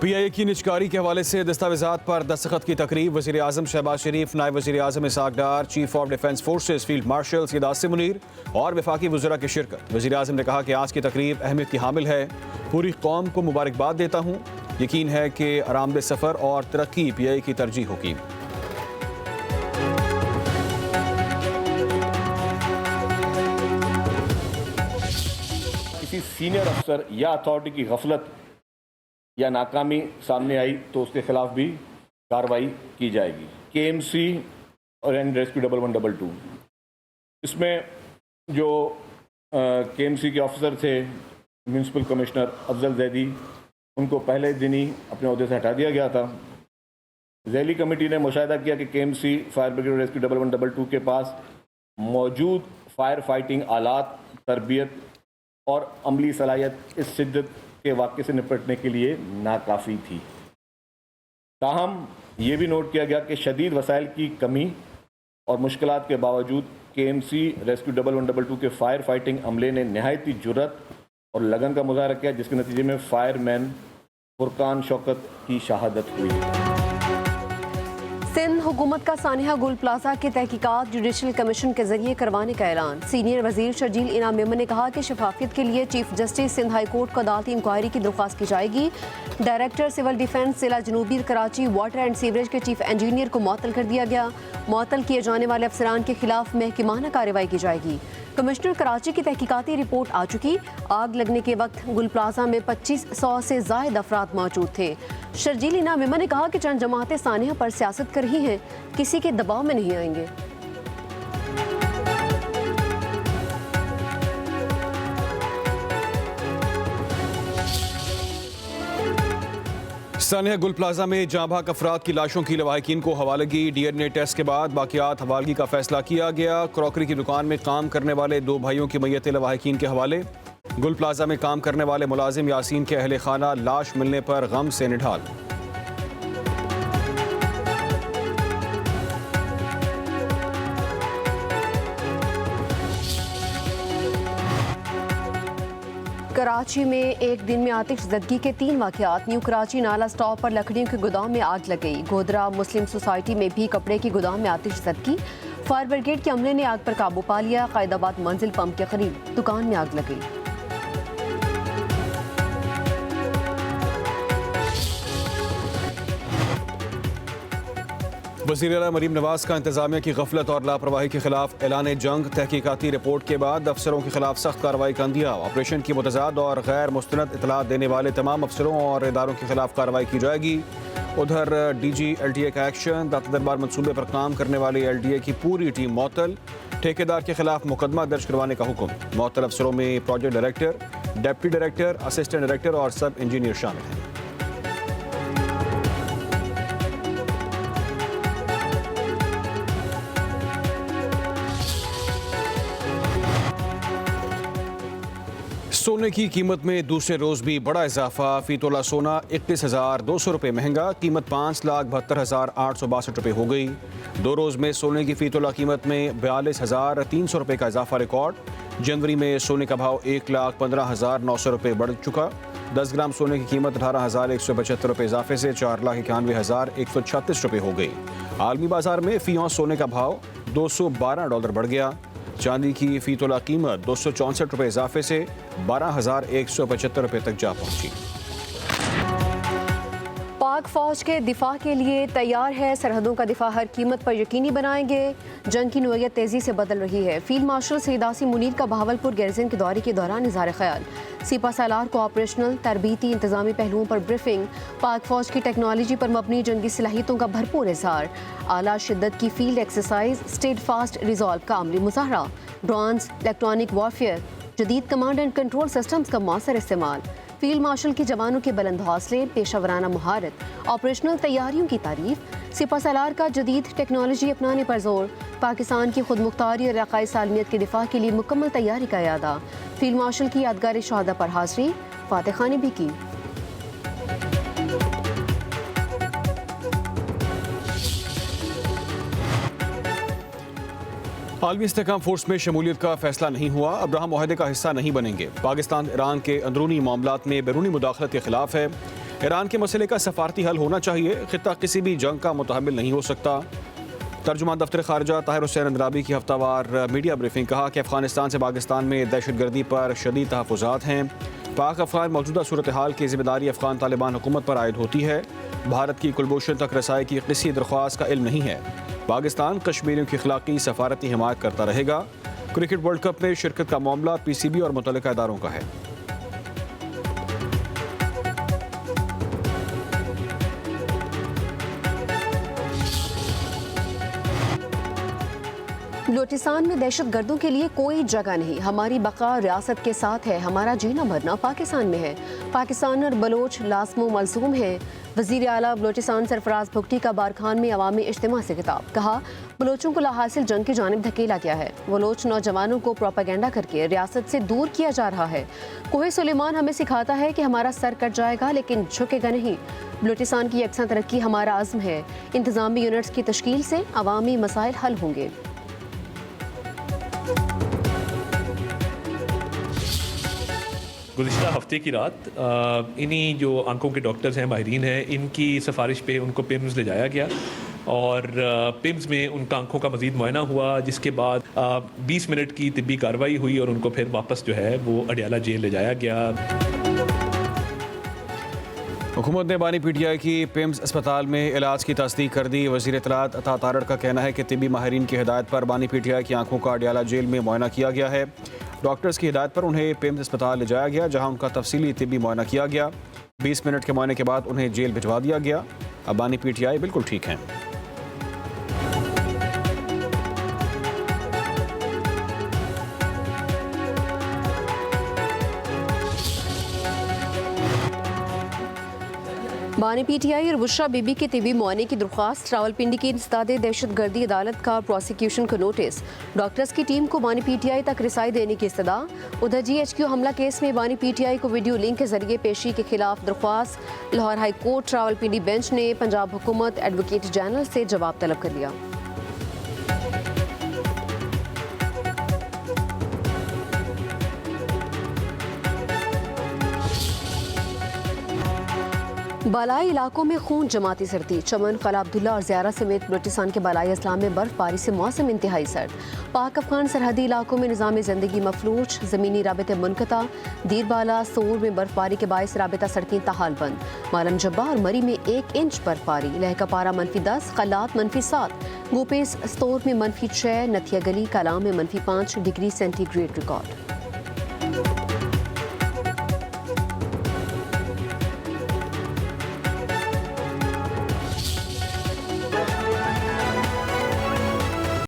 PIA की निजकारी के हवाले से दस्तावेजात पर दस्तखत की तकरीब। वज़ीर आज़म शहबाज शरीफ, नायब वज़ीर आज़म Ishaq Dar, chief of defence forces field marshal Syed Asim Munir और वफाकी वज़रा की शिरकत। वज़ीर आज़म ने कहा कि आज की तकरीब अहमियत की हामिल है। पूरी कौम को मुबारकबाद देता हूँ। यकीन है कि आरामदेह सफ़र और तरक्की PIA की तरजीह होगी। किसी सीनियर अफसर या अथॉरिटी की गफलत या नाकामी सामने आई तो उसके खिलाफ भी कार्रवाई की जाएगी। KMC और रेस्क्यू 1112 इसमें जो KMC के ऑफिसर थे म्यूनसिपल कमिश्नर अफजल जैदी, उनको पहले दिन ही अपने अहदे से हटा दिया गया था। ज़ैली कमेटी ने मुशाहिदा किया कि KMC फायर ब्रिगेड रेस्क्यू 1112 के पास मौजूद फायर फाइटिंग आलात, तरबियत और अमली सलाहियत इस शिद्दत के वाक़े से निपटने के लिए नाकाफ़ी थी। ताहम ये भी नोट किया गया कि शदीद वसाइल की कमी और मुश्किलात के बावजूद KMC रेस्क्यू 1112 के फायर फाइटिंग अमले ने नहायती जुर्रत और लगन का मुजाहरा किया, जिसके नतीजे में फायरमैन फुरकान शौकत की शहादत हुई। सिंध हुकूमत का सानिया गुल प्लाजा की तहकीकात जुडिशल कमीशन के जरिए करवाने का ऐलान। सीनियर वजीर शर्जील इनाम मेमन ने कहा कि शफाफियत के लिए chief justice Sindh high court को अदालती इंक्वायरी की दरख्वास्त की जाएगी। डायरेक्टर सिविल डिफेंस जिला जनूबी कराची वाटर एंड सीवरेज के चीफ इंजीनियर को मुअत्तल कर दिया गया। मुअत्तल किए जाने वाले अफसरान के खिलाफ महकमाना कार्रवाई की जाएगी। कमिश्नर कराची की तहकीकाती रिपोर्ट आ चुकी। आग लगने के वक्त गुल प्लाजा में 2500 से जायद अफराद मौजूद थे। शर्जील इनाम मेमन ने कहा कि चंद जमातें सानिया पर सियासत कर रही हैं, किसी के दबाव में नहीं आएंगे। सानिया गुल प्लाजा में जांबाक अफराद की लाशों की लवाहिकीन को हवालगी। DNA टेस्ट के बाद बाकियात हवालगी का फैसला किया गया। क्रॉकरी की दुकान में काम करने वाले 2 भाइयों की मैयतें लवाहिकीन के हवाले। गुल प्लाजा में काम करने वाले मुलाजिम यासीन के अहले खाना लाश मिलने पर गम से निढाल। कराची में एक दिन में आतिशज़दगी के 3 वाक़यात। न्यू कराची नाला स्टॉप पर लकड़ियों के गोदाम में आग लग गई। गोदरा मुस्लिम सोसाइटी में भी कपड़े की गोदाम में आतिशज़दगी। फायर ब्रिगेड के अमले ने आग पर काबू पा लिया। क़ायदाबाद मंजिल पंप के करीब दुकान में आग लग गई। वज़ीर आला मरीम नवाज का इंतजामिया की गफलत और लापरवाही के खिलाफ ऐलान जंग। तहकीकाती रिपोर्ट के बाद अफसरों के खिलाफ सख्त कार्रवाई का अंदिया। ऑपरेशन की मुतज़ाद और गैर मुस्तनद इतलात देने वाले तमाम अफसरों और इदारों के खिलाफ कार्रवाई की जाएगी। उधर DG LTA का एक्शन। दाता दरबार मनसूबे पर काम करने वाली LTA की पूरी टीम मुअत्तल। ठेकेदार के खिलाफ मुकदमा दर्ज करवाने का हुक्म। मुअत्तल अफसरों में project director, deputy director, assistant director और सब इंजीनियर शामिल हैं। सोने की कीमत में दूसरे रोज भी बड़ा इजाफा। फी तोला सोना 31,200 रुपये महंगा। कीमत 5,72,862 रुपये हो गई। 2 रोज में सोने की फी तोला कीमत में 42,300 रुपये का इजाफा रिकॉर्ड। जनवरी में सोने का भाव 1,15,900 रुपये बढ़ चुका। 10 ग्राम सोने की कीमत 18,175 रुपये इजाफे से 4,91,136 रुपये हो गई। आलमी बाजार में फी औंस सोने का भाव $212 बढ़ गया। चांदी की फी तोला कीमत 264 रुपये इजाफे से 12,175 रुपये तक जा पहुंची। पाक फौज के दिफा के लिए तैयार है। सरहदों का दिफा हर कीमत पर यकीनी बनाएंगे। जंग की नोयत तेजी से बदल रही है। फील्ड मार्शल सैयद आसिम मुनीर का बहावलपुर गैरसन के दौरे के दौरान इज़हार ख्याल। सिपा सालार को ऑपरेशनल, तरबीती, इंतजामी पहलुओं पर ब्रीफिंग। पाक फौज की टेक्नोलॉजी पर मबनी जंगी सलाहियतों का भरपूर इज़हार। आला शिद्दत की field exercise, state fast resolve का अमली मुजाहरा। ड्रोन्स, इलेक्ट्रॉनिक वॉरफेयर, जदीद कमांड एंड कंट्रोल सिस्टम्स का मौसर इस्तेमाल। फील्ड मार्शल की जवानों के बुलंद हौसले, पेशावराना महारत, ऑपरेशनल तैयारियों की तारीफ। सिपा सालार का जदीद टेक्नोलॉजी अपनाने पर जोर। पाकिस्तान की खुद मुख्तारी और इलाकाई सालमियत के दिफा के लिए मुकम्मल तैयारी का यादा। फील्ड मार्शल की यादगार शहादा पर हाजिरी, फातह खानी भी की। आलमी इस्तेहकाम फोर्स में शमूलियत का फैसला नहीं हुआ। अब्राहम मुआहदे का हिस्सा नहीं बनेंगे। पाकिस्तान ईरान के अंदरूनी मामलात में बैरूनी मुदाखलत के खिलाफ है। ईरान के मसले का सफारती हल होना चाहिए, खित्ता किसी भी जंग का मुतहम्मिल नहीं हो सकता। तर्जुमान दफ्तर खारजा ताहिर हुसैन अंद्राबी की हफ्तावार मीडिया ब्रीफिंग। कहा कि अफगानिस्तान से पाकिस्तान में दहशतगर्दी पर शदीद तहफ़्फ़ुज़ात हैं। पाक अफगान मौजूदा सूरत हाल की जिम्मेदारी अफगान तालिबान हुकूमत पर आयद होती है। भारत की कुलभूषण तक रसाई की किसी दरख्वास्त का इल्म नहीं है। पाकिस्तान कश्मीरियों की अखलाकी सफारती हिमायत करता रहेगा। क्रिकेट वर्ल्ड कप में शिरकत का मामला PCB और मुतल्लिका इदारों का है। बलूचिस्तान में दहशत गर्दों के लिए कोई जगह नहीं। हमारी बका रियासत के साथ है, हमारा जीना मरना पाकिस्तान में है। पाकिस्तान और बलोच लाज़िम मलज़ूम है। वज़ीर आला बलूचिस्तान सरफराज भुगटी का बारखान में अवामी इज्तिमा से खिताब। कहा, बलोचों को लाहासिल जंग की जानिब धकेला गया है। बलोच नौजवानों को प्रोपेगेंडा करके रियासत से दूर किया जा रहा है। कोहे सुलेमान हमें सिखाता है कि हमारा सर कट जाएगा लेकिन झुकेगा नहीं। बलूचिस्तान की यकसा तरक्की हमारा आज़म है। इंतजामी यूनिट्स की तश्कील से अवामी मसाइल हल होंगे। गुज़िश्ता हफ्ते की रात इन्हीं जो आंखों के डॉक्टर्स हैं, माहिरीन हैं, इनकी सिफारिश पे उनको पिम्स ले जाया गया और पिम्स में उनका आंखों का मज़ीद मुआयना हुआ, जिसके बाद 20 मिनट की तिब्बी कार्रवाई हुई और उनको फिर वापस जो है वो अडियाला जेल ले जाया गया। हुकूमत ने बानी PTI की पिम्स अस्पताल में इलाज की तस्दीक कर दी। वज़ीर इत्तलात अता तारड़ का कहना है कि तिब्बी माहिरीन की हिदायत पर बानी PTI की आंखों का अडियाला जेल में मुआयना किया गया है। डॉक्टर्स की हिदायत पर उन्हें पिम्स अस्पताल ले जाया गया, जहां उनका तफसीली तिब्बी मुआयना किया गया। 20 मिनट के मुआयने के बाद उन्हें जेल भिजवा दिया गया। अब बानी PTI बिल्कुल ठीक हैं। बानी PTI और बुशरा बीबी के तिबी मुआने की दरख्वास्त। रावलपिंडी की इंसदादे दहशत गर्दी अदालत का प्रोसिक्यूशन को नोटिस। डॉक्टर्स की टीम को बानी PTI तक रिसाई देने की इस्तदा। उधर GHQ हमला केस में बानी PTI को वीडियो लिंक के जरिए पेशी के खिलाफ दरख्वास्त। Lahore high court Rawalpindi bench ने पंजाब हुकूमत एडवोकेट जनरल से जवाब तलब कर लिया। बालाई इलाकों में खून जमाती सर्दी। चमन, कला अब्दुल्ला और ज़ियारा समेत बलूचिस्तान के बालाई अजला में बर्फबारी से मौसम इंतहाई सर्द। पाक अफगान सरहदी इलाकों में निज़ाम ज़िंदगी मफलूज, ज़मीनी राबते मुनक़ता। दीरबाला सोर में बर्फबारी के बायस राबता सड़कें ताहाल बंद। मालम जब्बा और मरी में 1 इंच बर्फबारी। लहका पारा -10, कलात -7, गोपेस स्तोर में -6, नथिया गली कलाम में -5 डिग्री सेंटीग्रेड रिकॉर्ड।